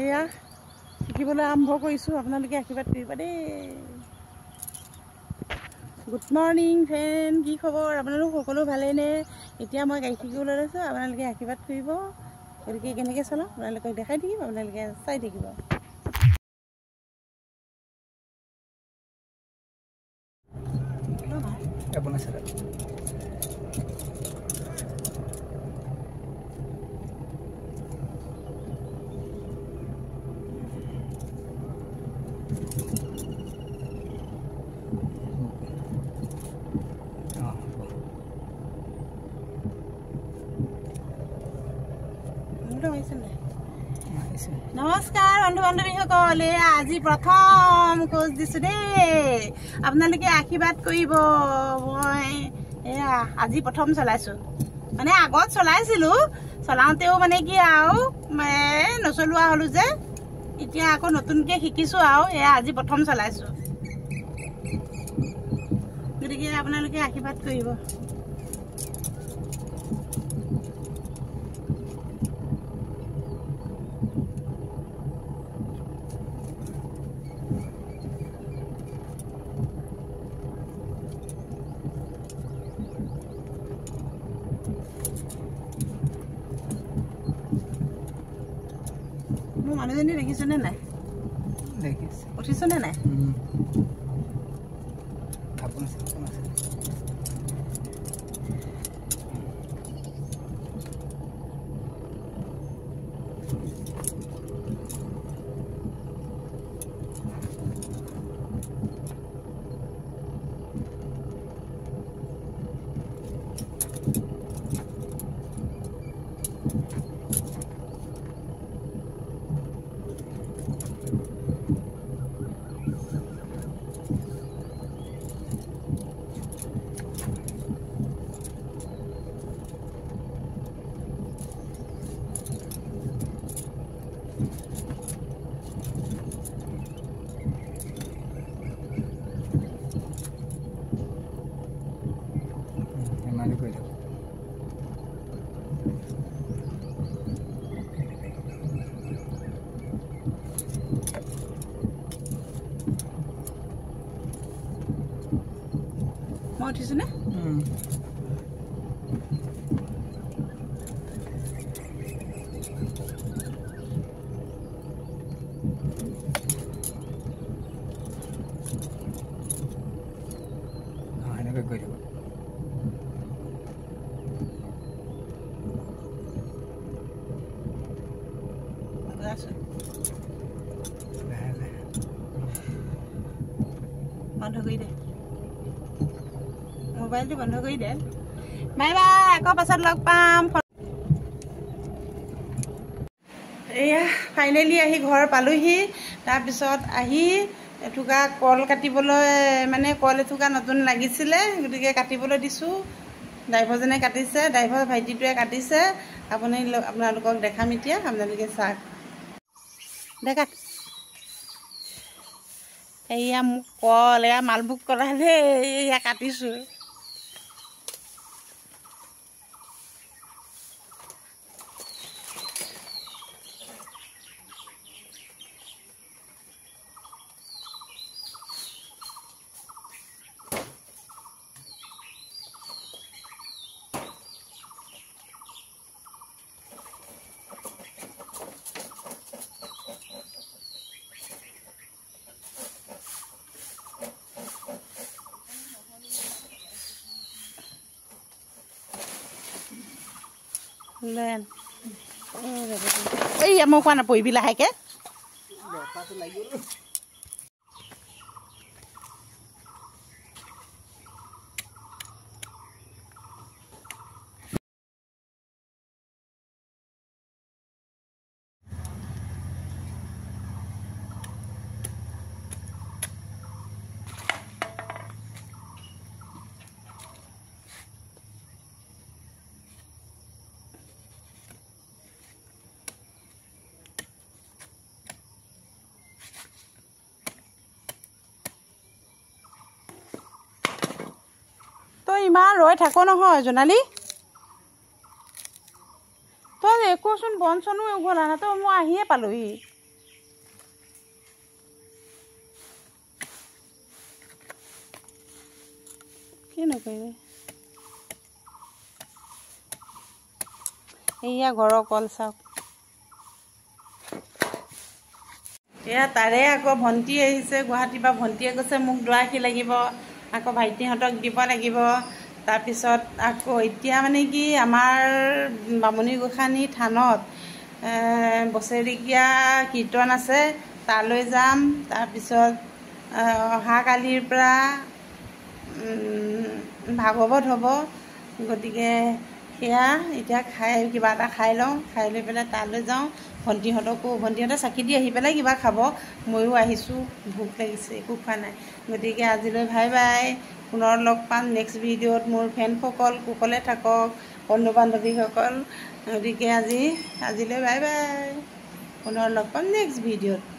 এয়া শিকিবলৈ আৰম্ভ কৰিছোঁ, আপোনালোকে আশীৰ্বাদ কৰিব দেই। গুড মৰ্ণিং ফ্ৰেণ্ড, কি খবৰ? আপোনালোক সকলো ভালেইনে? এতিয়া মই গাড়ী শিকিবলৈ লৈছোঁ, আপোনালোকে আশীৰ্বাদ কৰিব। গতিকে কেনেকৈ চলাওঁ আপোনালোকক দেখাই থাকিম, আপোনালোকে চাই থাকিব। নমস্কাৰ বন্ধু বান্ধৱীসকল, আজি প্ৰথম খোজ দিছোঁ দেই, আপোনালোকে আশীৰ্বাদ কৰিব। মই এয়া আজি প্ৰথম চলাইছোঁ, মানে আগত চলাইছিলোঁ, চলাওঁতেও মানে কি আৰু নচলোৱা হ'লোঁ যে, এতিয়া আকৌ নতুনকৈ শিকিছোঁ আৰু এয়া আজি প্ৰথম চলাইছোঁ। গতিকে আপোনালোকে আশীৰ্বাদ কৰিব। মোৰ মানুহজনী দেখিছনে নাই? উঠিছনে নাই? মই উঠিছোঁ নে? বন্ধ কৰি দে, মোবাইলটো বন্ধ কৰি দে। বাই বাই, আকৌ পাছত লগ পাম। এয়া ফাইনেলি আহি ঘৰ পালোহি। তাৰপিছত আহি এথুকা কল কাটিবলৈ, মানে কল এথুকা নতুন লাগিছিলে, গতিকে কাটিবলৈ দিছোঁ। ড্ৰাইভাৰজনে কাটিছে, ড্ৰাইভাৰ ভাইটিটোৱে কাটিছে। আপোনালোকক দেখাম এতিয়া, আপোনালোকে চাওক। দেখা এয়া মোক কল, এয়া মালভোগ কল দেই, এয়া কাটিছোঁ। এই মই কোৱা নপৰিবি লাহেকে। তই ইমান ৰৈ থাক নহয় জোনালী, তই একোচোন বন চনো উঘলা না, তই মই আহিয়ে পালোহি। কি নকৰিলে এয়া ঘৰৰ কল চাওক এয়া তাৰে আকৌ ভণ্টি আহিছে গুৱাহাটীৰ পৰা ভণ্টিয়ে কৈছে মোক দুআশী লাগিব আকৌ ভাইটিহঁতক দিব লাগিব তাৰপিছত আকৌ এতিয়া মানে কি আমাৰ বামুণী গোসানী থানত বছেৰেকীয়া কীৰ্তন আছে তালৈ যাম তাৰপিছত অহা কালিৰ পৰা ভাগৱত হ'ব গতিকে সেয়া এতিয়া কিবা এটা খাই লওঁ খাই লৈ পেলাই তালৈ যাওঁ ভণ্টিহঁতে চাকি দি আহি পেলাই কিবা খাব ময়ো আহিছোঁ ভোক লাগিছে একো খোৱা নাই গতিকে আজিলৈ বাই বাই পুনৰ লগ পাম নেক্সট ভিডিঅ'ত মোৰ ফ্ৰেণ্ডসকল কুশলে থাকক বন্ধু বান্ধৱীসকল গতিকে আজিলৈ বাই বাই পুনৰ লগ পাম নেক্সট ভিডিঅ'ত